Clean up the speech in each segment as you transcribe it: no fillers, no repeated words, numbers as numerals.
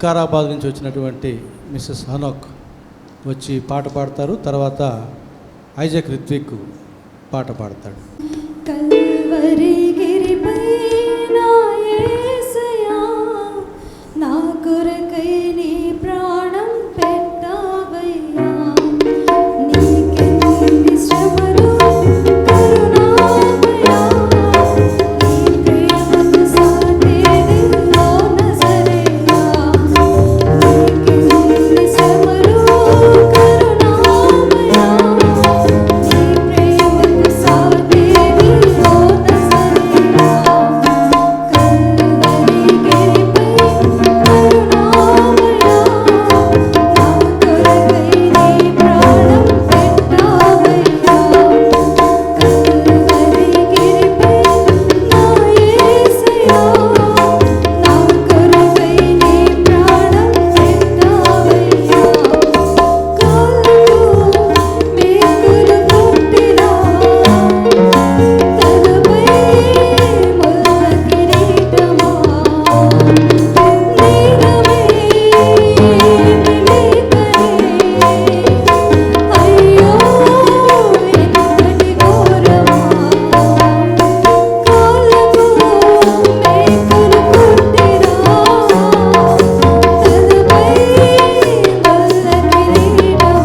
వికారాబాద్ నుంచి వచ్చినటువంటి మిస్సెస్ హనోక్ వచ్చి పాట పాడతారు. తర్వాత ఐజాక్ రిత్విక్ పాట పాడతాడు. కల్వరి గిరిపై నా యేసయ్యా, నా కొరకై నీ ప్రాణం పెట్టావయ్యా. నీకెన్ని శ్రమలు కరుణామయా, నీ ప్రేమకు సాటేది ఓ నజరేయా. నీకెన్ని శ్రమలు కరుణామయా, నీ ప్రేమకు సాటేది ఓ నజరేయా. కల్వరి గిరిపై కరుణామయా, నా కొరకై నీ ప్రాణం పెట్టావయ్యా. కల్వరి గిరిపై నా యేసయ్యా, నా కొరకై నీ ప్రాణం పెట్టావయ్యా. కాళ్ళకు మేకులు కొట్టినా, తలపై ముళ్ళ కిరీటమా, నేరమే అయ్యో ఎంతటి ఘోరమా. కాళ్ళకు మేకులు కొట్టినా, తలపై ముళ్ళ కిరీటమా,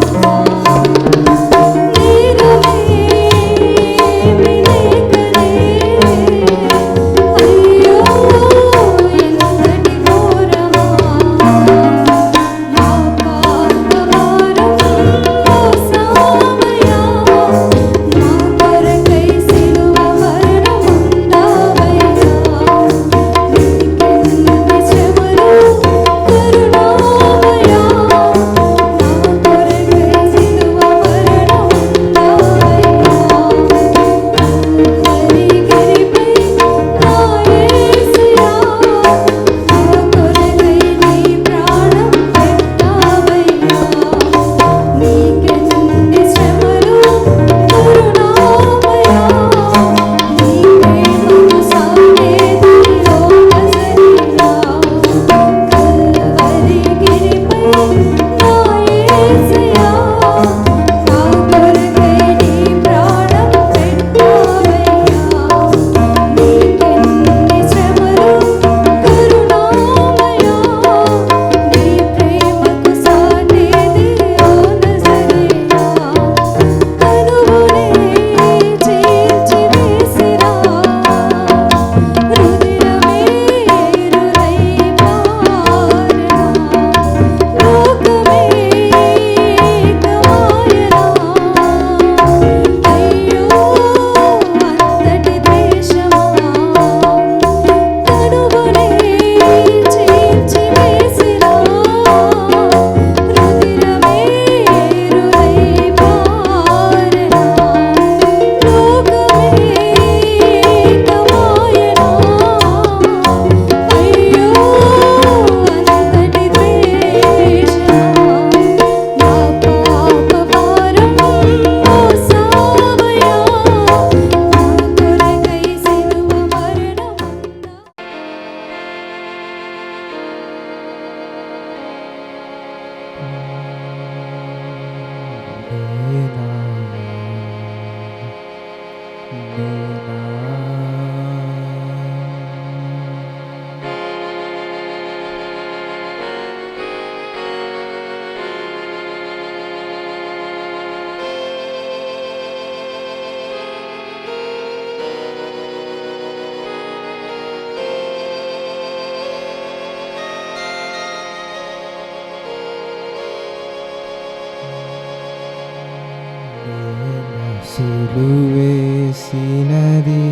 సిలువేసినది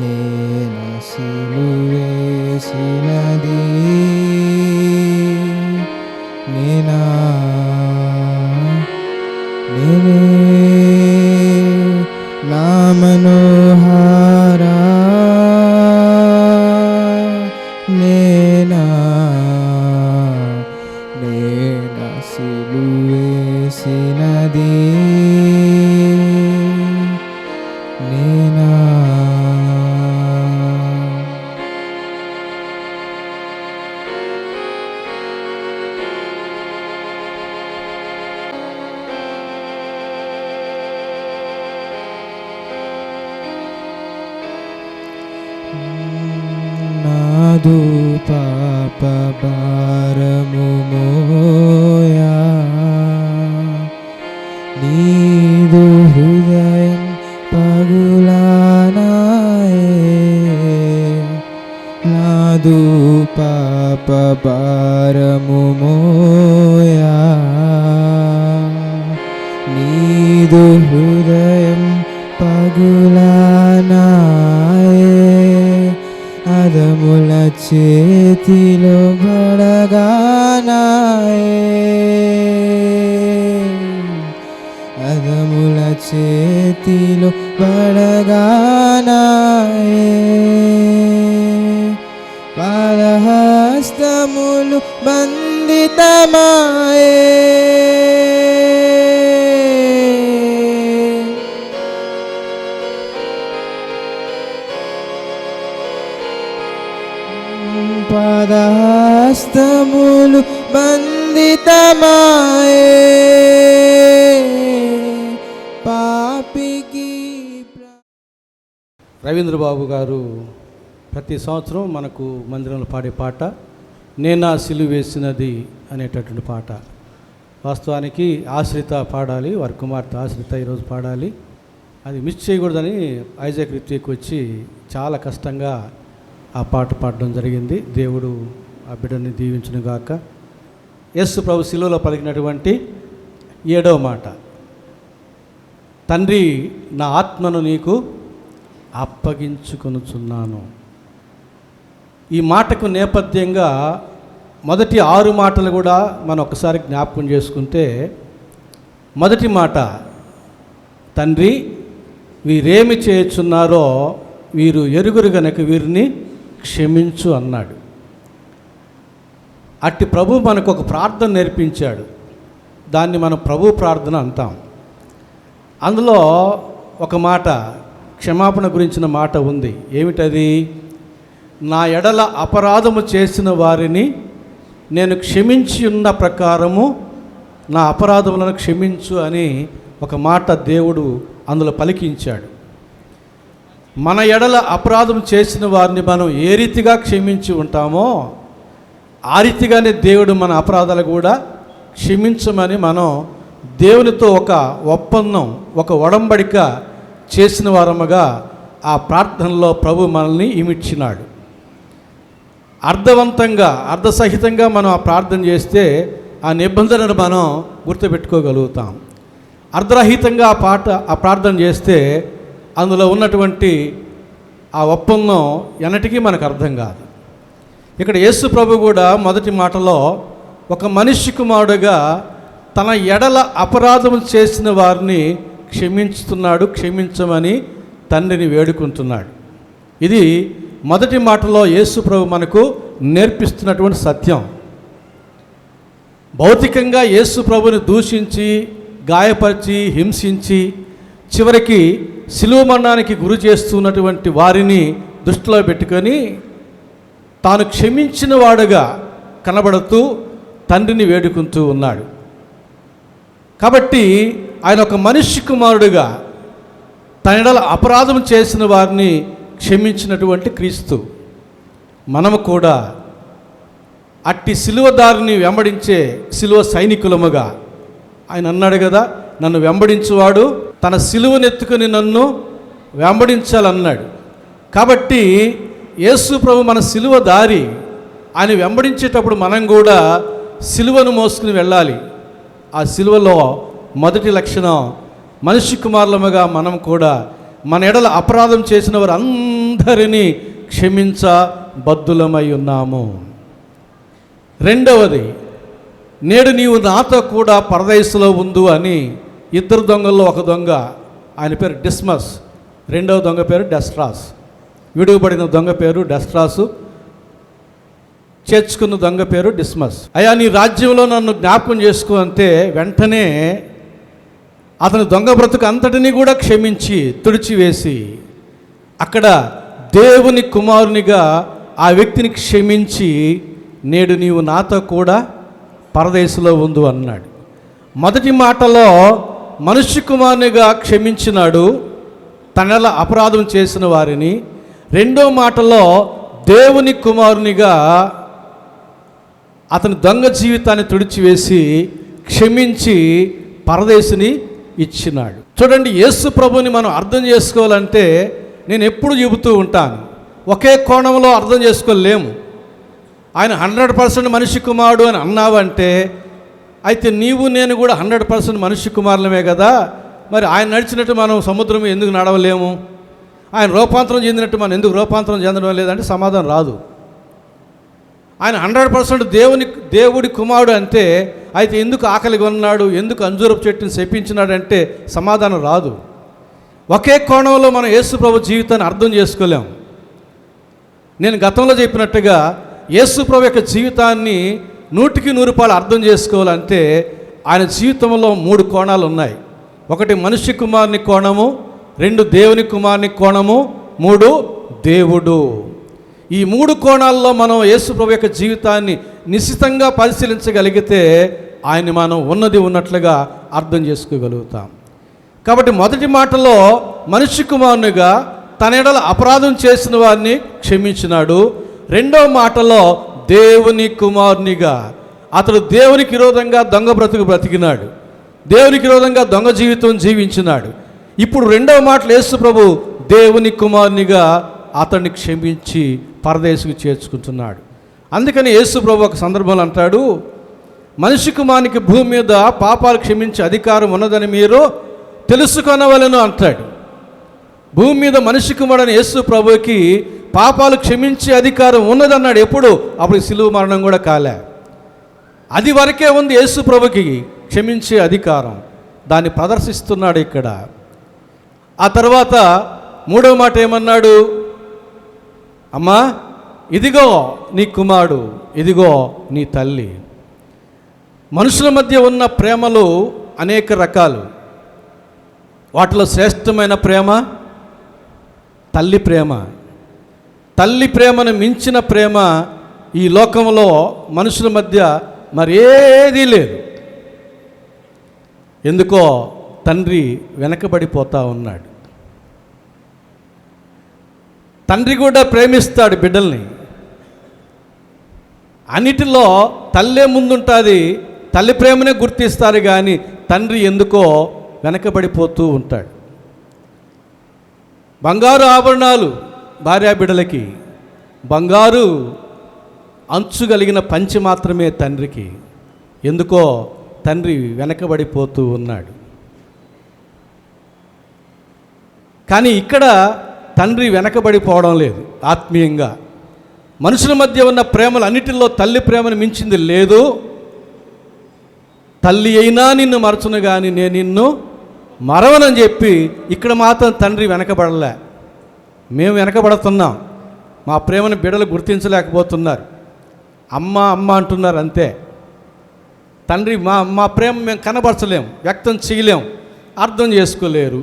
నేను సిలువేసినది నేనే నా మనోహరా నేనా సిలువేసిన నాదు పాప భారము మోయా నీదు హృదయం పగులానాయే నాదు పాప భారము మోయా నీదు హృదయం పగులానాయే అదముల చేతిలో బడగానాయే అదముల చేతిలో బడగానాయే పాదహస్తములు బంధితమాయే పాదహస్తములు బంధితమాయే పాపికి రవీంద్రబాబు గారు ప్రతి సంవత్సరం మనకు మందిరంలో పాడే పాట నేనా సిలువ వేసినది అనేటటువంటి పాట. వాస్తవానికి ఆశ్రిత పాడాలి, వారి కుమార్తె ఆశ్రిత ఈరోజు పాడాలి. అది మిస్ చేయకూడదని ఐజాక్ రిత్విక్ వచ్చి చాలా కష్టంగా ఆ పాట పాడడం జరిగింది. దేవుడు ఆ బిడ్డని దీవించునుగాక. యేసు ప్రభు శిలువలో పలికినటువంటి 7వ మాట, తండ్రి నా ఆత్మను నీకు అప్పగించుకొనుచున్నాను. ఈ మాటకు నేపథ్యంగా మొదటి 6 మాటలు కూడా మనం ఒకసారి జ్ఞాపకం చేసుకుంటే, మొదటి మాట, తండ్రి వీరేమి చేయుచున్నారో వీరు ఎరుగురు గనక వీరిని క్షమించు అన్నాడు. అట్టి ప్రభు మనకు ఒక ప్రార్థన నేర్పించాడు. దాన్ని మనం ప్రభు ప్రార్థన అంటాం. అందులో ఒక మాట క్షమాపణ గురించిన మాట ఉంది. ఏమిటది? నా ఎడల అపరాధము చేసిన వారిని నేను క్షమించి ఉన్న ప్రకారము నా అపరాధములను క్షమించు అని ఒక మాట దేవుడు అందులో పలికించాడు. మన ఎడల అపరాధం చేసిన వారిని మనం ఏ రీతిగా క్షమించి ఉంటామో ఆ రీతిగానే దేవుడు మన అపరాధాలు కూడా క్షమించమని మనం దేవునితో ఒక ఒప్పందం, ఒక ఒడంబడిక చేసిన వారముగా ఆ ప్రార్థనలో ప్రభు మనల్ని ఇమిడ్చినాడు. అర్థవంతంగా, అర్థసహితంగా మనం ఆ ప్రార్థన చేస్తే ఆ నిబంధనను మనం గుర్తుపెట్టుకోగలుగుతాం. అర్ధరహితంగా ఆ ప్రార్థన చేస్తే అందులో ఉన్నటువంటి ఆ ఒప్పందం ఎన్నటికీ మనకు అర్థం కాదు. ఇక్కడ యేసు ప్రభు కూడా మొదటి మాటలో ఒక మనిషి కుమారుడుగా తన ఎడల అపరాధం చేసిన వారిని క్షమించుతున్నాడు, క్షమించమని తండ్రిని వేడుకుంటున్నాడు. ఇది మొదటి మాటలో యేసు ప్రభు మనకు నేర్పిస్తున్నటువంటి సత్యం. భౌతికంగా యేసు ప్రభుని దూషించి, గాయపరిచి, హింసించి, చివరికి శిలువ మరణానికి గురి చేస్తున్నటువంటి వారిని దృష్టిలో పెట్టుకొని తాను క్షమించిన వాడుగా కనబడుతూ తండ్రిని వేడుకుంటూ ఉన్నాడు. కాబట్టి ఆయన ఒక మనిషి కుమారుడుగా తన ఎడల అపరాధం చేసిన వారిని క్షమించినటువంటి క్రీస్తు. మనము కూడా అట్టి శిలువదారిని వెంబడించే శిలువ సైనికులముగా ఆయన అన్నాడు కదా, నన్ను వెంబడించువాడు తన శిలువనెత్తుకుని నన్ను వెంబడించాలన్నాడు. కాబట్టి యేసు ప్రభు మన శిలువ దారి, ఆయన వెంబడించేటప్పుడు మనం కూడా శిలువను మోసుకుని వెళ్ళాలి. ఆ శిలువలో మొదటి లక్షణం, మనిషి కుమారులముగా మనం కూడా మన ఎడల అపరాధం చేసిన వారు అందరినీ క్షమించబద్ధులమై ఉన్నాము. రెండవది, నేడు నీవు నాతో కూడా పరదేశంలో ఉండు అని 2 దొంగల్లో ఒక దొంగ, ఆయన పేరు డిస్మస్, రెండవ దొంగ పేరు డెస్ట్రాస్. విడువబడిన దొంగ పేరు డెస్ట్రాసు, చేర్చుకున్న దొంగ పేరు డిస్మస్. అయ్యా నీ రాజ్యంలో నన్ను జ్ఞాపకం చేసుకో అంటే వెంటనే అతని దొంగ బ్రతుకు అంతటినీ కూడా క్షమించి తుడిచివేసి అక్కడ దేవుని కుమారునిగా ఆ వ్యక్తిని క్షమించి నేడు నీవు నాతో కూడా పరదేశంలో ఉండు అన్నాడు. మొదటి మాటలో మనుష్య కుమారునిగా క్షమించినాడు తనలా అపరాధం చేసిన వారిని. రెండో మాటలో దేవుని కుమారునిగా అతని దొంగ జీవితాన్ని తుడిచివేసి క్షమించి పరదేశిని ఇచ్చినాడు. చూడండి, యేసు ప్రభుని మనం అర్థం చేసుకోవాలంటే నేను ఎప్పుడు చెబుతూ ఉంటాను, ఒకే కోణంలో అర్థం చేసుకోలేము. ఆయన 100% మనిషి కుమారుడు అని అన్నావంటే అయితే నీవు నేను కూడా 100% మనిషి కుమారులమే కదా. మరి ఆయన నడిచినట్టు మనం సముద్రం ఎందుకు నడవలేము? ఆయన రూపాంతరం చెందినట్టు మనం ఎందుకు రూపాంతరం చెందడం లేదంటే సమాధానం రాదు. ఆయన 100% దేవుడి కుమారుడు అంటే అయితే ఎందుకు ఆకలిగా ఉన్నాడు, ఎందుకు అంజూరపు చెట్టుని శపించినాడు అంటే సమాధానం రాదు. ఒకే కోణంలో మనం యేసు ప్రభు జీవితాన్ని అర్థం చేసుకోలేం. నేను గతంలో చెప్పినట్టుగా యేసు ప్రభు యొక్క జీవితాన్ని 100కి 100 అర్థం చేసుకోవాలంటే ఆయన జీవితంలో 3 కోణాలు ఉన్నాయి. 1 మనిషి కుమారుని కోణము, 2 దేవుని కుమారుని కోణము, 3 దేవుడు. ఈ 3 కోణాల్లో మనం యేసు ప్రభు యొక్క జీవితాన్ని నిశ్చితంగా పరిశీలించగలిగితే ఆయన్ని మనం ఉన్నది ఉన్నట్లుగా అర్థం చేసుకోగలుగుతాం. కాబట్టి మొదటి మాటలో మనిషి కుమారునిగా తన ఎడల అపరాధం చేసిన వారిని క్షమించినాడు. రెండవ మాటలో దేవుని కుమారునిగా అతడు దేవునికి విరోధంగా దొంగ బ్రతికినాడు, దేవునికి విరోధంగా దొంగ జీవితం జీవించినాడు. ఇప్పుడు రెండవ మాటలు యేసు ప్రభు దేవుని కుమారునిగా అతన్ని క్షమించి పరదేశికి చేర్చుకుంటున్నాడు. అందుకని యేసు ప్రభు ఒక సందర్భంలో అంటాడు, మనిషి కుమారునికి భూమి మీద పాపాలు క్షమించే అధికారం ఉన్నదని మీరు తెలుసుకొనవలెను అంటాడు. భూమి మీద మనిషి కుమారుడైన యేసు ప్రభుకి పాపాలు క్షమించే అధికారం ఉన్నదన్నాడు. ఎప్పుడు? అప్పుడు సిలువ మరణం కూడా కాలే. అది వరకే ఉంది యేసు ప్రభుకి క్షమించే అధికారం. దాన్ని ప్రదర్శిస్తున్నాడు ఇక్కడ. ఆ తర్వాత మూడవ మాట ఏమన్నాడు? అమ్మా, ఇదిగో నీ కుమారుడు, ఇదిగో నీ తల్లి. మనుషుల మధ్య ఉన్న ప్రేమలు అనేక రకాలు. వాటిలో శ్రేష్టమైన ప్రేమ తల్లి ప్రేమ. తల్లి ప్రేమను మించిన ప్రేమ ఈ లోకంలో మనుషుల మధ్య మరేదీ లేదు. ఎందుకో తండ్రి వెనకబడిపోతూ ఉన్నాడు. తండ్రి కూడా ప్రేమిస్తాడు బిడ్డల్ని. అన్నిటిలో తల్లే ముందుంటుంది, తల్లి ప్రేమనే గుర్తిస్తారు, కానీ తండ్రి ఎందుకో వెనకబడిపోతూ ఉంటాడు. బంగారు ఆభరణాలు భార్యా బిడ్డలకి, బంగారు అంచు కలిగిన పంచి మాత్రమే తండ్రికి. ఎందుకో తండ్రి వెనకబడిపోతూ ఉన్నాడు. కానీ ఇక్కడ తండ్రి వెనకబడిపోవడం లేదు. ఆత్మీయంగా మనుషుల మధ్య ఉన్న ప్రేమలు అన్నిటిలో తల్లి ప్రేమను మించింది లేదు. తల్లి అయినా నిన్ను మరచును కానీ నేను నిన్ను మరవనని చెప్పి ఇక్కడ మాత్రం తండ్రి వెనకబడలే. మేము వెనకబడుతున్నాం. మా ప్రేమను బిడ్డలు గుర్తించలేకపోతున్నారు. అమ్మ అమ్మ అంటున్నారు అంతే. తండ్రి మా ప్రేమ మేము కనబరచలేం, వ్యక్తం చేయలేం, అర్థం చేసుకోలేరు.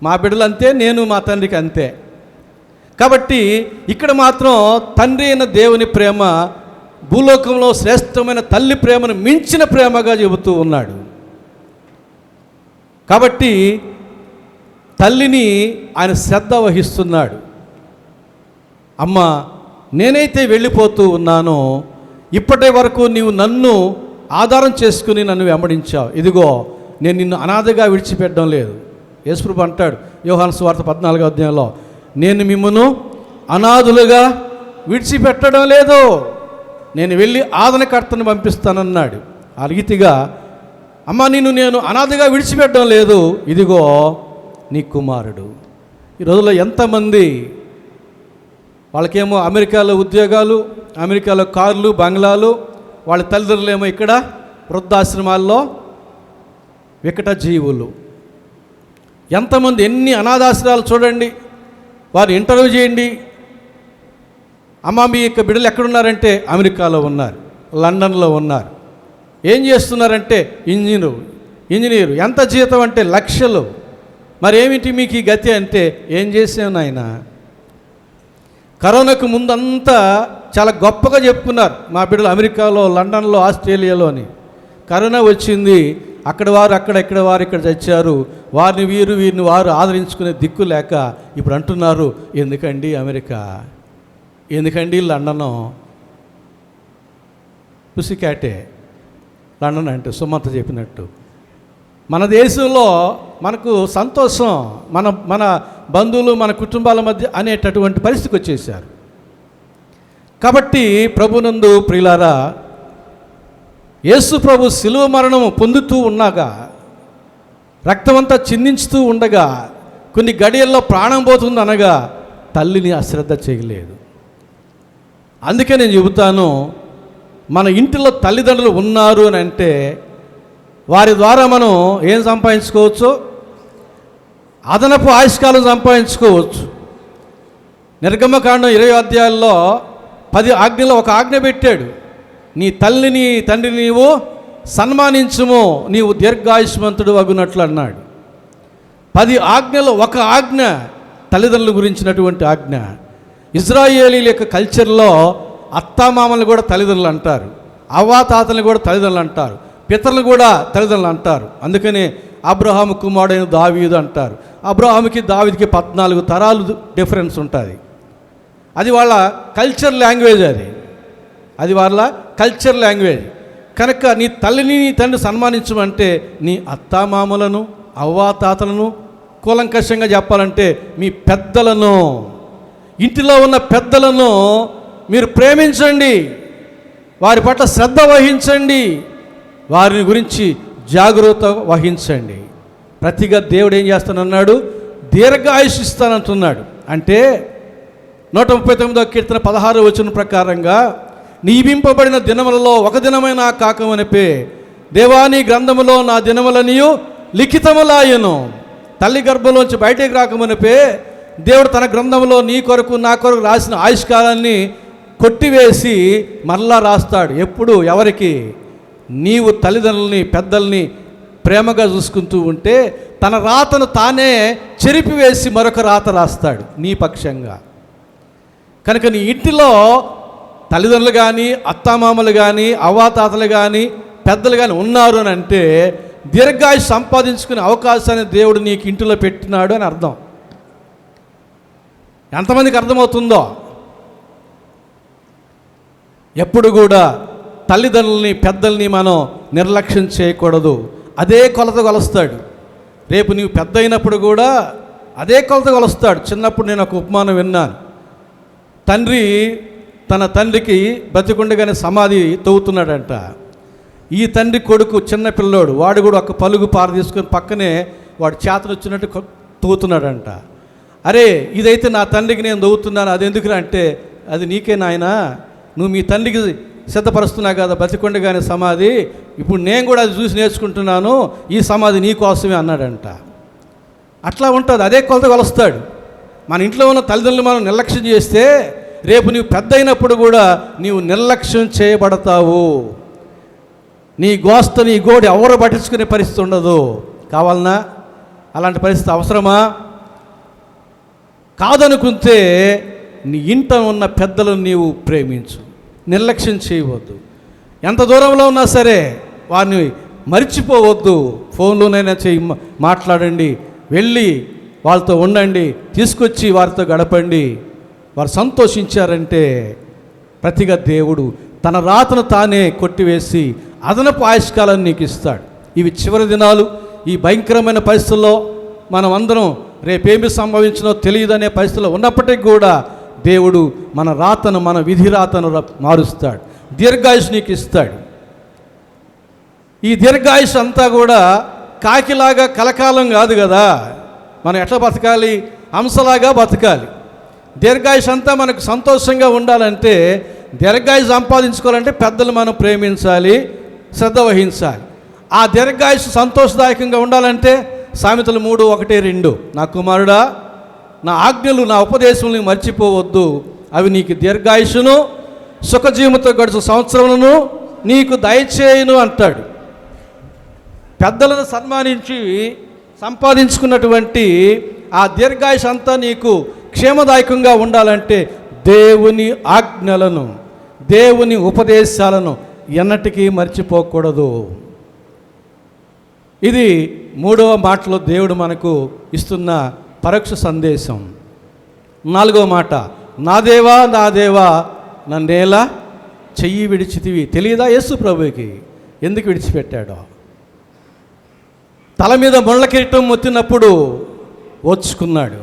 మా బిడ్డలు అంతే, నేను మా తండ్రికి అంతే. కాబట్టి ఇక్కడ మాత్రం తండ్రి అయిన దేవుని ప్రేమ భూలోకంలో శ్రేష్టమైన తల్లి ప్రేమను మించిన ప్రేమగా చెబుతూ ఉన్నాడు. కాబట్టి తల్లిని ఆయన శ్రద్ధ వహిస్తున్నాడు. అమ్మ, నేనైతే వెళ్ళిపోతూ ఉన్నానో ఇప్పటి వరకు నీవు నన్ను ఆధారం చేసుకుని నన్ను వెంబడించావు. ఇదిగో నేను నిన్ను అనాథగా విడిచిపెట్టడం లేదు. యేసుప్రభు అంటాడు యోహాను సువార్త 14వ అధ్యాయంలో, నేను మిమ్మును అనాథులుగా విడిచిపెట్టడం లేదు, నేను వెళ్ళి ఆదరణకర్తను పంపిస్తానన్నాడు. ఆ రీతిగా అమ్మ నేను అనాథగా విడిచిపెట్టడం లేదు, ఇదిగో నీ కుమారుడు. ఈ రోజుల్లో ఎంతమంది వాళ్ళకేమో అమెరికాలో ఉద్యోగాలు, అమెరికాలో కార్లు, బంగ్లాలు, వాళ్ళ తల్లిదండ్రులేమో ఇక్కడ వృద్ధాశ్రమాల్లో వికట జీవులు. ఎంతమంది ఎన్ని అనాథాశ్రయాలు చూడండి. వారు ఇంటర్వ్యూ చేయండి, అమ్మ మీ యొక్క బిడ్డలు ఎక్కడున్నారంటే అమెరికాలో ఉన్నారు, లండన్లో ఉన్నారు. ఏం చేస్తున్నారంటే ఇంజనీరు. ఎంత జీతం అంటే లక్షలు. మరి ఏమిటి మీకు ఈ గతి అంటే ఏం చేసావు నాయన? కరోనాకు ముందంతా చాలా గొప్పగా చెప్పుకున్నారు మా బిడ్డలు అమెరికాలో, లండన్లో, ఆస్ట్రేలియాలో అని. కరోనా వచ్చింది, అక్కడ వారు ఇక్కడ వారు ఇక్కడ చచ్చారు. వీరిని వారు ఆదరించుకునే దిక్కు లేక ఇప్పుడు అంటున్నారు, ఎందుకండి అమెరికా? ఎందుకండి లండను పుసిక్యాటే, లండన్ అంటే సుమంత చెప్పినట్టు. మన దేశంలో మనకు సంతోషం, మన బంధువులు మన కుటుంబాల మధ్య అనేటటువంటి పరిస్థితికి వచ్చేసారు. కాబట్టి ప్రభునందు ప్రియులారా, యేసు ప్రభు శిలువ మరణము పొందుతూ ఉండగా, రక్తమంతా చిందించుతూ ఉండగా, కొన్ని గడియల్లో ప్రాణం పోతుంది అనగా తల్లిని అశ్రద్ధ చేయలేదు. అందుకే నేను చెబుతాను, మన ఇంటిలో తల్లిదండ్రులు ఉన్నారు అని అంటే వారి ద్వారా మనం ఏం సంపాదించుకోవచ్చు? అదనపు ఆయుష్కాలం సంపాదించుకోవచ్చు. నిర్గమకాండం 20 అధ్యాయాల్లో 10 ఆజ్ఞలో ఒక ఆజ్ఞ పెట్టాడు, నీ తల్లిని తండ్రిని నీవు సన్మానించుము, నీవు దీర్ఘాయుష్మంతుడు అగునట్లు అన్నాడు. 10 ఆజ్ఞలో ఒక ఆజ్ఞ తల్లిదండ్రుల గురించినటువంటి ఆజ్ఞ. ఇజ్రాయేలీల యొక్క కల్చర్లో అత్తామామలు కూడా తల్లిదండ్రులు అంటారు, అవ్వాతాతల్ని కూడా తల్లిదండ్రులు అంటారు, పితరులు కూడా తల్లిదండ్రులు అంటారు. అందుకని అబ్రహాము కుమారుడైన దావీదు అంటారు. అబ్రహాముకి దావీదుకి 14 తరాలు డిఫరెన్స్ ఉంటుంది. అది వాళ్ళ కల్చర్ లాంగ్వేజ్, అది వాళ్ళ కల్చర్ లాంగ్వేజ్. కనుక నీ తల్లిని నీ తండ్రి సన్మానించమంటే నీ అత్తామామలను అవ్వాతాతలను, కూలంకషంగా చెప్పాలంటే మీ పెద్దలను, ఇంటిలో ఉన్న పెద్దలను మీరు ప్రేమించండి, వారి పట్ల శ్రద్ధ వహించండి, వారిని గురించి జాగ్రత్త వహించండి. ప్రతిగా దేవుడు ఏం చేస్తానన్నాడు? దీర్ఘాయుష్ ఇస్తానంటున్నాడు. అంటే 139వ కీర్తన 16వ వచనం ప్రకారంగా, నియమింపబడిన దినములలో ఒక దినమైన కాకమనిపే దేవాని గ్రంథములో నా దినములనియు లిఖితములాయను. తల్లి గర్భంలోంచి బయటకు రాకమనిపే దేవుడు తన గ్రంథంలో నీ కొరకు నా కొరకు రాసిన ఆయుష్కాలాన్ని కొట్టివేసి మరలా రాస్తాడు. ఎప్పుడు? ఎవరికి? నీవు తల్లిదండ్రులని పెద్దల్ని ప్రేమగా చూసుకుంటూ ఉంటే తన రాతను తానే చెరిపివేసి మరొక రాత రాస్తాడు నీ పక్షంగా. కనుక నీ ఇంటిలో తల్లిదండ్రులు కానీ అత్తామామలు కానీ అవ్వాతాతలు కానీ పెద్దలు కానీ ఉన్నారు అని అంటే దీర్ఘాయుష్ సంపాదించుకునే అవకాశాన్ని దేవుడు నీకు ఇంటిలో పెట్టినాడు అని అర్థం. ఎంతమందికి అర్థమవుతుందో? ఎప్పుడు కూడా తల్లిదండ్రులని పెద్దల్ని మనం నిర్లక్ష్యం చేయకూడదు. అదే కొలత కొలుస్తాడు. రేపు నీవు పెద్ద అయినప్పుడు కూడా అదే కొలత కొలుస్తాడు. చిన్నప్పుడు నేను ఒక ఉపమానం విన్నాను. తండ్రి తన తండ్రికి బతికుండగానే సమాధి తవ్వుతున్నాడంట. ఈ తండ్రి కొడుకు చిన్న పిల్లోడు, వాడు కూడా ఒక పలుగు పార తీసుకొని పక్కనే వాడు చేతను వచ్చినట్టు తవ్వుతున్నాడంట. అరే, ఇదైతే నా తండ్రికి నేను తవ్వుతున్నాను, అది ఎందుకురా అంటే, అది నీకే నాయనా, నువ్వు మీ తండ్రికి సిద్ధపరుస్తున్నావు కదా బతికొండగానే సమాధి, ఇప్పుడు నేను కూడా అది చూసి నేర్చుకుంటున్నాను, ఈ సమాధి నీ కోసమే అన్నాడంట. అట్లా ఉంటుంది, అదే కొలత కొలుస్తాడు. మన ఇంట్లో ఉన్న తల్లిదండ్రులు మనం నిర్లక్ష్యం చేస్తే రేపు నీవు పెద్ద అయినప్పుడు కూడా నీవు నిర్లక్ష్యం చేయబడతావు. నీ గోస్త నీ గోడు ఎవరు పట్టించుకునే పరిస్థితి ఉండదు. కావాలనా? అలాంటి పరిస్థితి అవసరమా? కాదనుకుంటే నీ ఇంట ఉన్న పెద్దలను నీవు ప్రేమించు, నిర్లక్ష్యం చేయవద్దు. ఎంత దూరంలో ఉన్నా సరే వారిని మర్చిపోవద్దు. ఫోన్లోనైనా మాట్లాడండి, వెళ్ళి వాళ్ళతో ఉండండి, తీసుకొచ్చి వారితో గడపండి. వారు సంతోషించారంటే ప్రతిగా దేవుడు తన రాతను తానే కొట్టివేసి అదనపు ఆయుష్కాలాన్ని నీకు ఇస్తాడు. ఇవి చివరి దినాలు. ఈ భయంకరమైన పరిస్థితుల్లో మనం అందరం రేపేమి సంభవించినో తెలియదనే పరిస్థితుల్లో ఉన్నప్పటికీ కూడా దేవుడు మన రాతను, మన విధి రాతను మారుస్తాడు, దీర్ఘాయుష్ నీకు ఇస్తాడు. ఈ దీర్ఘాయుష్ అంతా కూడా కాకిలాగా కలకాలం కాదు కదా. మనం ఎట్లా బతకాలి? హంసలాగా బతకాలి. దీర్ఘాయుష్ అంతా మనకు సంతోషంగా ఉండాలంటే, దీర్ఘాయుష్ సంపాదించుకోవాలంటే పెద్దలు మనం ప్రేమించాలి, శ్రద్ధ వహించాలి. ఆ దీర్ఘాయుష్ సంతోషదాయకంగా ఉండాలంటే సామెతలు 3:1-2, నా కుమారుడా, నా ఆజ్ఞలు నా ఉపదేశములను మర్చిపోవద్దు, అవి నీకు దీర్ఘాయుషును సుఖజీవముతో గడుచు సంవత్సరములను నీకు దయచేయును అంటాడు. పెద్దలను సన్మానించి సంపాదించుకున్నటువంటి ఆ దీర్ఘాయుష్ అంతా నీకు క్షేమదాయకంగా ఉండాలంటే దేవుని ఆజ్ఞలను, దేవుని ఉపదేశాలను ఎన్నటికీ మర్చిపోకూడదు. ఇది 3వ మాటలో దేవుడు మనకు ఇస్తున్న పరోక్ష సందేశం. 4వ మాట, నా దేవా నా దేవా నన్నేలా చెయ్యి విడిచితివి. తెలియదా యేసు ప్రభువుకి ఎందుకు విడిచిపెట్టాడో? తల మీద ముళ్ళ కిరీటం మొత్తినప్పుడు ఓర్చుకున్నాడు.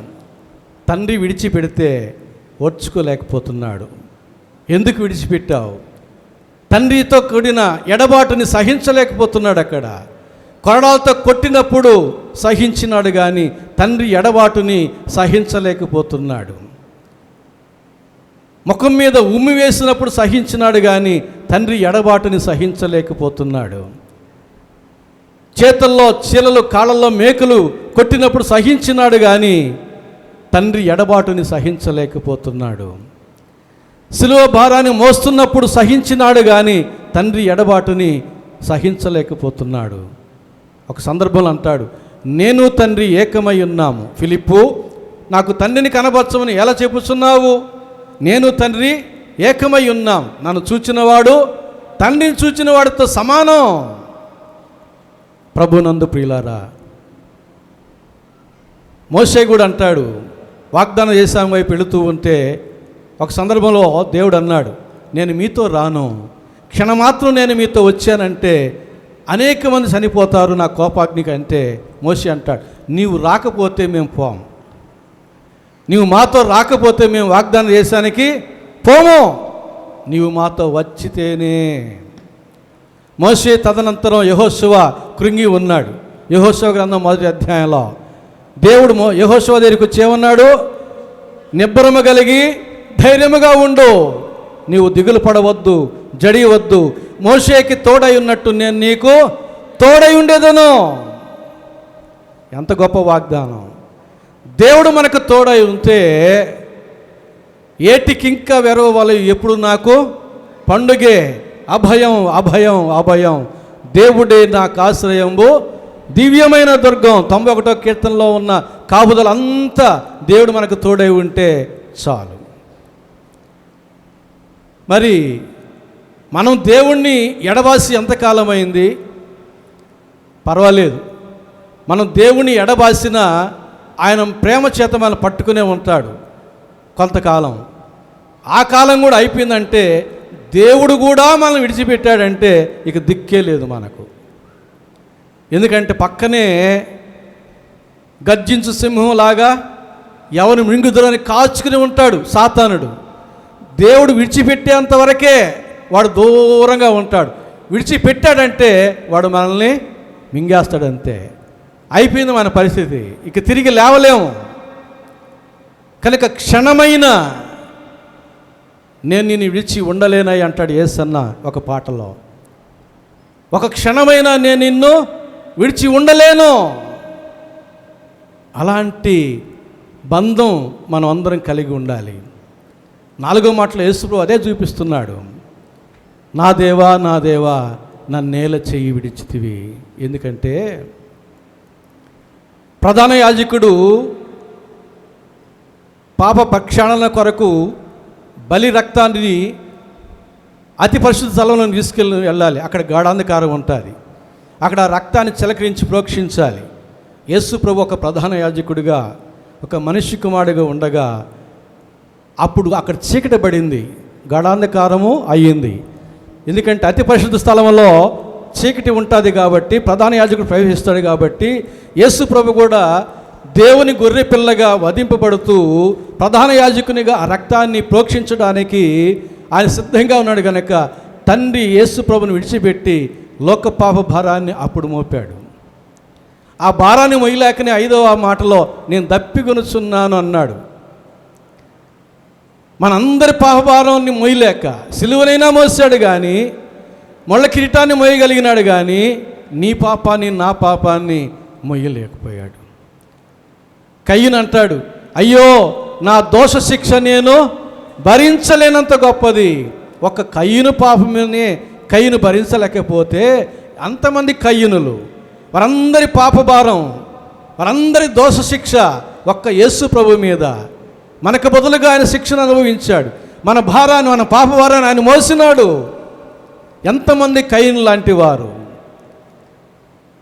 తండ్రి విడిచిపెడితే ఓర్చుకోలేకపోతున్నాడు. ఎందుకు విడిచిపెట్టావు? తండ్రితో కూడిన ఎడబాటుని సహించలేకపోతున్నాడు. అక్కడ కొరడాలతో కొట్టినప్పుడు సహించినాడు కానీ తండ్రి ఎడబాటుని సహించలేకపోతున్నాడు. ముఖం మీద ఉమ్మి వేసినప్పుడు సహించినాడు కానీ తండ్రి ఎడబాటుని సహించలేకపోతున్నాడు. చేతుల్లో చీలలు కాళ్ళల్లో మేకులు కొట్టినప్పుడు సహించినాడు కానీ తండ్రి ఎడబాటుని సహించలేకపోతున్నాడు. సిలువ భారాన్ని మోస్తున్నప్పుడు సహించినాడు కానీ తండ్రి ఎడబాటుని సహించలేకపోతున్నాడు. ఒక సందర్భంలో అంటాడు, నేను తండ్రి ఏకమై ఉన్నాము. ఫిలిప్పు, నాకు తండ్రిని కనబరచమని ఎలా చెప్పుచున్నావు? నేను తండ్రి ఏకమై ఉన్నాం. నన్ను చూచినవాడు తండ్రిని చూచిన వాడితో సమానం. ప్రభునందు ప్రియులారా, మోషే కూడా అంటాడు, వాగ్దానం చేశాం వైపు వెళుతూ ఉంటే ఒక సందర్భంలో దేవుడు అన్నాడు, నేను మీతో రాను, క్షణమాత్రం నేను మీతో వచ్చానంటే అనేక మంది చనిపోతారు నా కోపాగ్నికి. అంటే మోషే అంటాడు, నీవు రాకపోతే మేము పోం, నీవు మాతో రాకపోతే మేము వాగ్దానం చేశానికి పోము, నీవు మాతో వచ్చితేనే. మోషే తదనంతరం యెహోషువ కృంగి ఉన్నాడు. యెహోషువ గ్రంథం 1వ అధ్యాయంలో దేవుడు యెహోషువ దగ్గరికి వచ్చి ఏమన్నాడు? నిబ్బరము కలిగి ధైర్యముగా ఉండు, నీవు దిగులు పడవద్దు, జడియవద్దు, మోషేకి తోడై ఉన్నట్టు నేను నీకు తోడై ఉండేదను. ఎంత గొప్ప వాగ్దానం! దేవుడు మనకు తోడై ఉంటే ఏటికింకా వెరవాలి ఎప్పుడు నాకు పండుగే, అభయం అభయం అభయం, దేవుడే నాకు ఆశ్రయంబు దివ్యమైన దుర్గం. 91వ కీర్తనలో ఉన్న కాపుదలంతా దేవుడు మనకు తోడై ఉంటే చాలు. మరి మనం దేవుణ్ణి ఎడబాసి ఎంతకాలమైంది? పర్వాలేదు, మనం దేవుణ్ణి ఎడబాసిన ఆయన ప్రేమ చేత మనం పట్టుకునే ఉంటాడు కొంతకాలం. ఆ కాలం కూడా అయిపోయిందంటే దేవుడు కూడా మనం విడిచిపెట్టాడంటే ఇక దిక్కే లేదు మనకు. ఎందుకంటే పక్కనే గర్జించు సింహంలాగా ఎవరు మృంగుదురని కాచుకుని ఉంటాడు సాతానుడు. దేవుడు విడిచిపెట్టేంత వరకే వాడు దూరంగా ఉంటాడు. విడిచిపెట్టాడంటే వాడు మనల్ని మింగేస్తాడంతే. అయిపోయింది మన పరిస్థితి, ఇక తిరిగి లేవలేము. కనుక క్షణమైన నేను నిన్ను విడిచి ఉండలేనని అంటాడు యేసన్న ఒక పాటలో. ఒక క్షణమైనా నేను నిన్ను విడిచి ఉండలేను. అలాంటి బంధం మనం అందరం కలిగి ఉండాలి. 4వ మాటలో యేసుప్రభువు అదే చూపిస్తున్నాడు, నా దేవా నా దేవా నన్నేల చెయ్యి విడిచితివి. ఎందుకంటే ప్రధాన యాజకుడు పాప ప్రక్షాళన కొరకు బలి రక్తాన్ని అతి పరిశుద్ధ స్థలంలో వెళ్ళాలి. అక్కడ గాఢాంధకారం ఉంటుంది. అక్కడ రక్తాన్ని చిలకరించి ప్రోక్షించాలి. యేసు ప్రభు ఒక ప్రధాన యాజకుడిగా, ఒక మనిషి కుమారుడిగా ఉండగా అప్పుడు అక్కడ చీకటి పడింది, గాఢాంధకారము అయ్యింది. ఎందుకంటే అతి పరిశుద్ధ స్థలంలో చీకటి ఉంటుంది కాబట్టి, ప్రధాన యాజకుడు ప్రవేశిస్తాడు కాబట్టి, యేసు ప్రభు కూడా దేవుని గొర్రె పిల్లగా వధింపబడుతూ ప్రధాన యాజకునిగా ఆ రక్తాన్ని ప్రోక్షించడానికి ఆయన సిద్ధంగా ఉన్నాడు. కనుక తండ్రి యేసు ప్రభుని విడిచిపెట్టి లోక పాప భారాన్ని అప్పుడు మోపాడు. ఆ భారాన్ని మొయ్యలేకనే 5వ మాటలో నేను దప్పికొనుచున్నాను అన్నాడు. మనందరి పాపభారాన్ని మొయ్యలేక సిలువనైనా మోసాడు కానీ, మొళ్ళ కిరీటాన్ని మోయగలిగినాడు కానీ నీ పాపాన్ని నా పాపాన్ని మొయ్యలేకపోయాడు. కయ్యను అంటాడు, అయ్యో నా దోష శిక్ష నేను భరించలేనంత గొప్పది. ఒక కయ్యను పాపమనే కయ్యను భరించలేకపోతే అంతమంది కయ్యనులు, వారందరి పాపభారం, వారందరి దోష శిక్ష ఒక్క యేసు ప్రభు మీద. మనకు బదులుగా ఆయన శిక్షను అనుభవించాడు. మన భారాన్ని, మన పాప భారాన్ని ఆయన మోసినాడు. ఎంతమంది కయ్యను లాంటి వారు,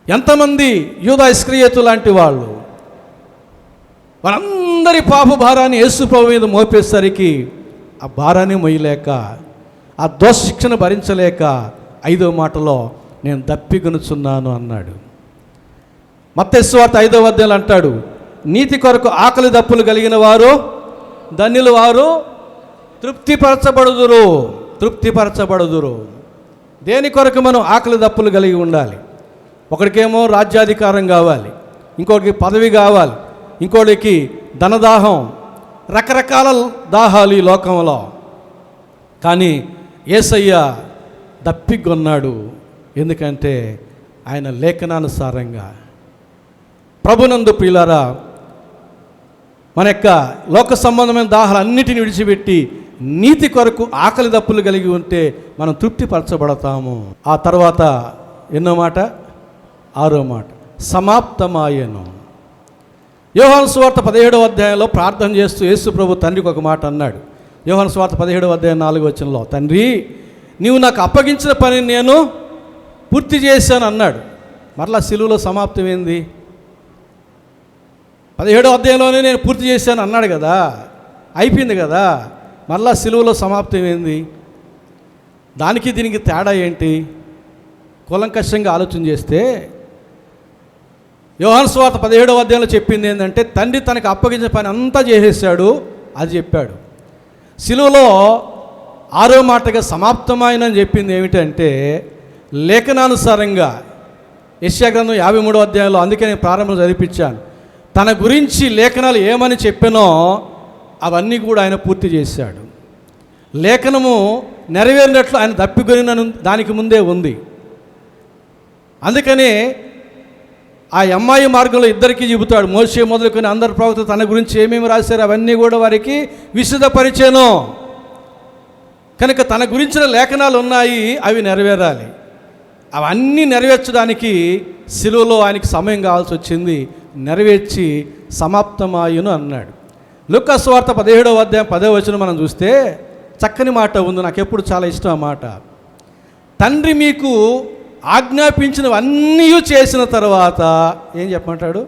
ఎంతమంది యూదా ఇస్కరియోతు లాంటి వాళ్ళు. వారందరి పాప భారాన్ని యేసు ప్రభు మీద మోపేసరికి ఆ భారాన్ని మొయ్యలేక, ఆ దోష శిక్షను భరించలేక 5వ మాటలో నేను దప్పికొనుచున్నాను అన్నాడు. మత్తయి సువార్త 5వ అధ్యాయంలో అంటాడు, నీతి కొరకు ఆకలి దప్పులు కలిగిన వారు ధన్యులు, వారు తృప్తిపరచబడుదురు. దేని కొరకు మనం ఆకలి దప్పులు కలిగి ఉండాలి? ఒకడికేమో రాజ్యాధికారం కావాలి, ఇంకోటికి పదవి కావాలి, ఇంకోటికి ధనదాహం, రకరకాల దాహాలు ఈ లోకంలో. కానీ యేసయ్య దప్పికొన్నాడు. ఎందుకంటే ఆయన లేఖనానుసారంగా ప్రభునందు ప్రియులారా, మన యొక్క లోక సంబంధమైన దాహాలన్నిటిని విడిచిపెట్టి నీతి కొరకు ఆకలి దప్పులు కలిగి ఉంటే మనం తృప్తిపరచబడతాము. ఆ తర్వాత ఎన్నో మాట? 6వ మాట, సమాప్తమాయెను. యోహాను సువార్త 17వ అధ్యాయంలో ప్రార్థన చేస్తూ యేసు ప్రభు తండ్రికి ఒక మాట అన్నాడు. యోహాను సువార్త 17వ అధ్యాయం 4వ వచనంలో, తండ్రి నీవు నాకు అప్పగించిన పనిని నేను పూర్తి చేశాను అన్నాడు. మరలా సిలువలో సమాప్తమైంది. 17వ అధ్యాయంలోనే నేను పూర్తి చేశాను అన్నాడు కదా, అయిపోయింది కదా. మరలా సిలువలో సమాప్తమైంది. దానికి దీనికి తేడా ఏంటి? కూలంకషంగా ఆలోచన చేస్తే యోహాను సువార్త 17వ అధ్యాయంలో చెప్పింది ఏంటంటే, తండ్రి తనకు అప్పగించిన పని అంతా చేసేసాడు, అది చెప్పాడు. సిలువలో 6వ మాటగా సమాప్తమైనని చెప్పింది ఏమిటంటే, లేఖనానుసారంగా యెషయా గ్రంథం 53వ అధ్యాయంలో, అందుకే నేను ప్రారంభంలో చదివించాను, తన గురించి లేఖనాలు ఏమని చెప్పానో అవన్నీ కూడా ఆయన పూర్తి చేశాడు. లేఖనము నెరవేరినట్లు ఆయన దప్పికొనిన దానికి ముందే ఉంది. అందుకనే ఆ అమ్మాయి మార్గంలో ఇద్దరికీ చెబుతాడు, మోషే మొదలుకొని అందరు ప్రవక్తలు తన గురించి ఏమేమి రాశారు అవన్నీ కూడా వారికి విశదపరిచాను. కనుక తన గురించిన లేఖనాలు ఉన్నాయి, అవి నెరవేరాలి. అవన్నీ నెరవేర్చడానికి సిలువలో ఆయనకి సమయం కావాల్సి వచ్చింది. నెరవేర్చి సమాప్తమాయును అన్నాడు. లూకా సువార్త 17వ అధ్యాయం 10వ వచనం మనం చూస్తే చక్కని మాట ఉంది, నాకు ఎప్పుడు చాలా ఇష్టం ఆ మాట. తండ్రి మీకు ఆజ్ఞాపించినవన్నీ చేసిన తర్వాత ఏం చెప్పమంటాడు?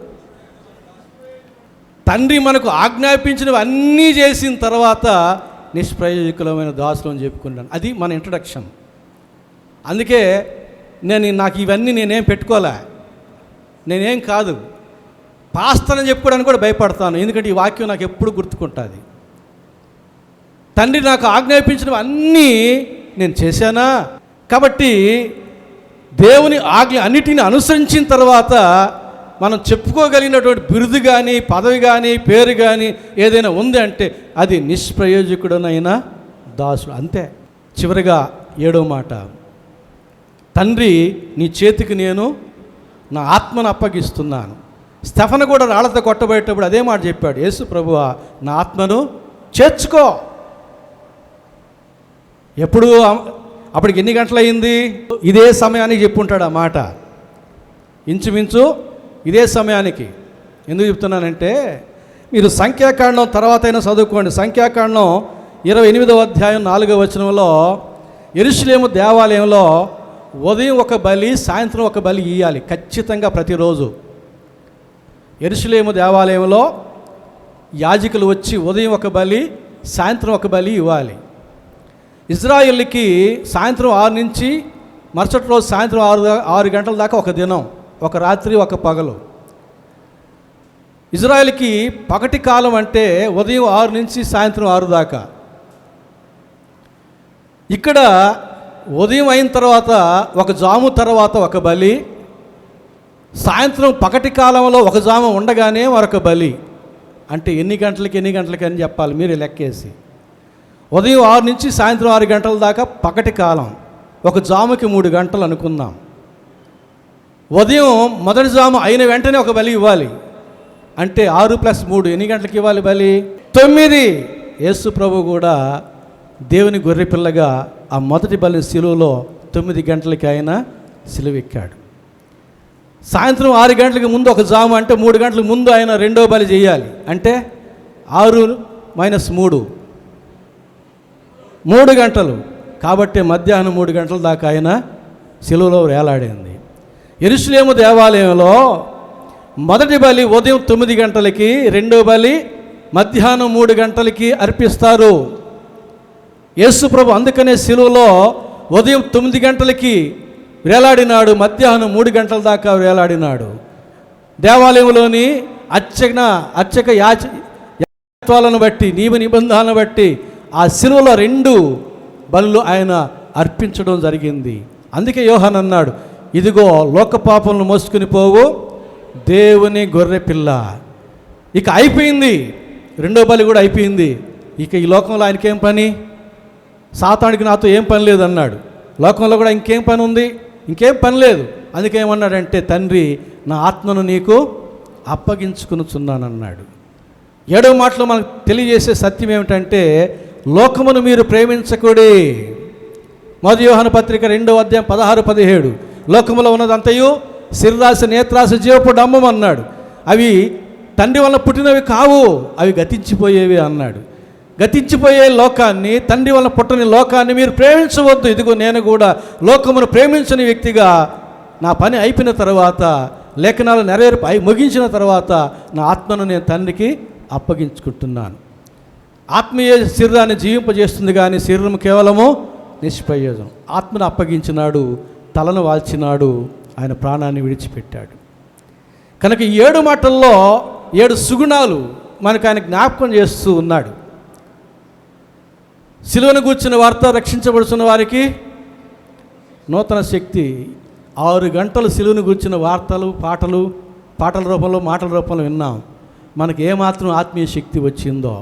తండ్రి మనకు ఆజ్ఞాపించినవన్నీ చేసిన తర్వాత నిష్ప్రయోజకులమైన దాసులు అని చెప్పుకున్నాను. అది మన ఇంట్రడక్షన్. అందుకే నాకు ఇవన్నీ నేనేం పెట్టుకోలే, నేనేం కాదు, పాస్తనని చెప్పుకోవడానికి కూడా భయపడతాను. ఎందుకంటే ఈ వాక్యం నాకు ఎప్పుడు గుర్తుకుంటుంది. తండ్రి నాకు ఆజ్ఞాపించినవన్నీ నేను చేశానా? కాబట్టి దేవుని ఆజ్ఞ అన్నిటిని అనుసరించిన తర్వాత మనం చెప్పుకోగలిగినటువంటి బిరుదు కానీ, పదవి కానీ, పేరు కానీ ఏదైనా ఉంది అంటే అది నిష్ప్రయోజకుడనైన దాసుడు, అంతే. చివరిగా 7వ మాట, తండ్రి నీ చేతికి నేను నా ఆత్మను అప్పగిస్తున్నాను. స్టెఫను కూడా రాళ్లతో కొట్టబోయేటప్పుడు అదే మాట చెప్పాడు, యేసు ప్రభువా నా ఆత్మను చేర్చుకో. ఎప్పుడు? అప్పటికి ఎన్ని గంటలయింది? ఇదే సమయానికి చెప్పుంటాడు ఆ మాట, ఇంచుమించు ఇదే సమయానికి. ఎందుకు చెప్తున్నానంటే, మీరు సంఖ్యాకాండం తర్వాత అయినా చదువుకోండి. సంఖ్యాకాండం 28వ అధ్యాయం 4వ వచనంలో యెరూషలేము దేవాలయంలో ఉదయం ఒక బలి, సాయంత్రం ఒక బలి ఇవ్వాలి ఖచ్చితంగా ప్రతిరోజు. యెరూషలేము దేవాలయంలో యాజకులు వచ్చి ఉదయం ఒక బలి, సాయంత్రం ఒక బలి ఇవ్వాలి. ఇజ్రాయేల్కి సాయంత్రం 6 నుంచి మరుసటి రోజు సాయంత్రం 6 గంటల దాకా ఒక దినం, ఒక రాత్రి ఒక పగలు. ఇజ్రాయేల్కి పగటి కాలం అంటే ఉదయం 6 నుంచి సాయంత్రం 6 దాకా. ఇక్కడ ఉదయం అయిన తర్వాత ఒక జాము తర్వాత ఒక బలి, సాయంత్రం పగటి కాలంలో ఒక జాము ఉండగానే మరొక బలి. అంటే ఎన్ని గంటలకి అని చెప్పాలి మీరు లెక్కేసి. ఉదయం 6 నుంచి సాయంత్రం 6 గంటల దాకా పగటి కాలం, ఒక జాముకి 3 గంటలు అనుకుందాం. ఉదయం మొదటి జాము అయిన వెంటనే ఒక బలి ఇవ్వాలి. అంటే 6 + 3 ఎన్ని గంటలకు ఇవ్వాలి బలి? 9. యేసు ప్రభు కూడా దేవుని గొర్రెపిల్లగా ఆ మొదటి బలి సిలువలో 9 గంటలకి ఆయన సిలువెక్కాడు. సాయంత్రం 6 గంటలకు ముందు ఒక జాము అంటే 3 గంటలకు ముందు ఆయన రెండో బలి చేయాలి. అంటే 6 - 3 గంటలు. కాబట్టి మధ్యాహ్నం 3 గంటల దాకా ఆయన సిలువలో వేలాడింది. యెరూషలేము దేవాలయంలో మొదటి బలి ఉదయం 9 గంటలకి, రెండో బలి మధ్యాహ్నం 3 గంటలకి అర్పిస్తారు. యేసు ప్రభు అందుకనే సిలువలో ఉదయం 9 గంటలకి వేలాడినాడు, మధ్యాహ్నం 3 గంటల దాకా వేలాడినాడు. దేవాలయంలోని అర్చక యాజత్వాలను బట్టి, నియమ నిబంధనలను బట్టి ఆ సిలువలో 2 బలులు ఆయన అర్పించడం జరిగింది. అందుకే యోహాన్ అన్నాడు, ఇదిగో లోక పాపములను మోసుకుని పోవు దేవుని గొర్రె పిల్ల. ఇక అయిపోయింది, రెండో బలి కూడా అయిపోయింది. ఇక ఈ లోకంలో ఆయనకేం పని? సాతానికి నాతో ఏం పని లేదు అన్నాడు. లోకంలో కూడా ఇంకేం పని ఉంది? ఇంకేం పని లేదు. అందుకేమన్నాడంటే, తండ్రి నా ఆత్మను నీకు అప్పగించుకునుచున్నానన్నాడు. 7వ మాటలో మనకు తెలియజేసే సత్యం ఏమిటంటే, లోకమును మీరు ప్రేమించకూడి. మొదటి యోహాను పత్రిక 2వ అధ్యాయం 16-17, లోకములో ఉన్నదంతయు శరీరాశ, నేత్రాశ, జీవపు డంబం అన్నాడు. అవి తండ్రి వల్ల పుట్టినవి కావు, అవి గతించిపోయేవి అన్నాడు. గతించిపోయే లోకాన్ని, తండ్రి వల్ల పుట్టని లోకాన్ని మీరు ప్రేమించవద్దు. ఇదిగో నేను కూడా లోకమును ప్రేమించని వ్యక్తిగా నా పని అయిపోయిన తర్వాత, లేఖనాలు ముగించిన తర్వాత నా ఆత్మను నేను తండ్రికి అప్పగించుకుంటున్నాను. ఆత్మీయ శరీరాన్ని జీవింపజేస్తుంది, కానీ శరీరం కేవలము నిష్ప్రయోజనం. ఆత్మను అప్పగించినాడు, తలను వాల్చినాడు, ఆయన ప్రాణాన్ని విడిచిపెట్టాడు. కనుక ఈ 7 మాటల్లో 7 సుగుణాలు మనకు ఆయన జ్ఞాపకం చేస్తూ ఉన్నాడు. సిలువను గూర్చిన వార్త, రక్షించబడుతున్న వారికి నూతన శక్తి. 6 గంటలు సిలువను గూర్చిన వార్తలు, పాటల రూపంలో, మాటల రూపంలో విన్నాం. మనకి ఏమాత్రం ఆత్మీయ శక్తి వచ్చిందో,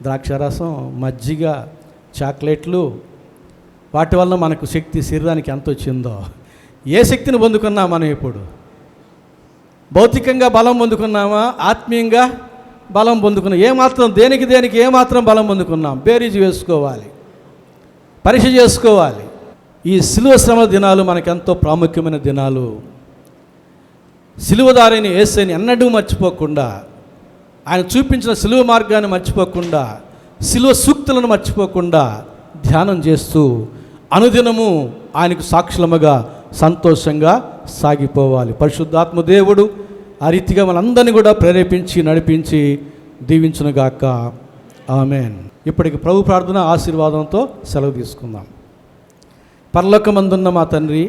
ద్రాక్షారసం, మజ్జిగ, చాక్లెట్లు, వాటి వల్ల మనకు శక్తి శరీరానికి ఎంత వచ్చిందో. ఏ శక్తిని పొందుకున్నాం మనం ఇప్పుడు? భౌతికంగా బలం పొందుకున్నామా? ఆత్మీయంగా బలం పొందుకున్నాం? ఏమాత్రం దేనికి ఏమాత్రం బలం పొందుకున్నాం? బేరీజు వేసుకోవాలి, పరీక్ష చేసుకోవాలి. ఈ సిలువ శ్రమ దినాలు మనకెంతో ప్రాముఖ్యమైన దినాలు. సిలువదారిని యేసుని ఎన్నడూ మర్చిపోకుండా, ఆయన చూపించిన సిలువ మార్గాన్ని మర్చిపోకుండా, సిలువ సూక్తులను మర్చిపోకుండా ధ్యానం చేస్తూ అనుదినము ఆయనకు సాక్షులముగా సంతోషంగా సాగిపోవాలి. పరిశుద్ధాత్మ దేవుడు ఆ రీతిగా మనందరినీ కూడా ప్రేరేపించి నడిపించి దీవించునుగాక. ఆమెన్. ఇప్పటికి ప్రభు ప్రార్థన ఆశీర్వాదంతో సెలవు తీసుకుందాం. పరలోకమందున్న మా తండ్రి,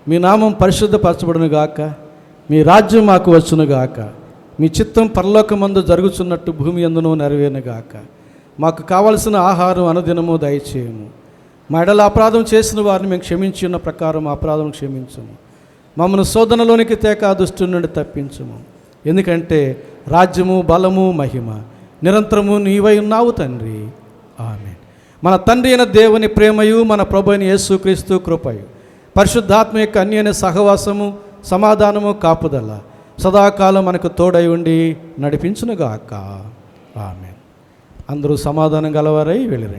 మీ నామం పరిశుద్ధపరచబడునుగాక, మీ రాజ్యం మాకు వచ్చునుగాక, మీ చిత్తం పరలోకమందు జరుగుతున్నట్టు భూమి యందును నెరవేరునుగాక. మాకు కావలసిన ఆహారం అనుదినము దయచేయము. మా ఎడల అపరాధం చేసిన వారిని మేము క్షమించి ఉన్న ప్రకారం అపరాధం క్షమించము. మమ్మల్ని శోధనలోనికి తేక దుష్టుని నుండి తప్పించము. ఎందుకంటే రాజ్యము, బలము, మహిమ నిరంతరము నీవై ఉన్నావు తండ్రి. ఆమేన్. మన తండ్రి అయిన దేవుని ప్రేమయు, మన ప్రభు అయిన యేసుక్రీస్తు కృపయు, పరిశుద్ధాత్మ యొక్క అన్యోన్య సహవాసము, సమాధానము, కాపుదల సదాకాలం మనకు తోడై ఉండి నడిపించునుగాక. ఆమేన్. అందరూ సమాధానం గలవారై వెళ్ళిరండి.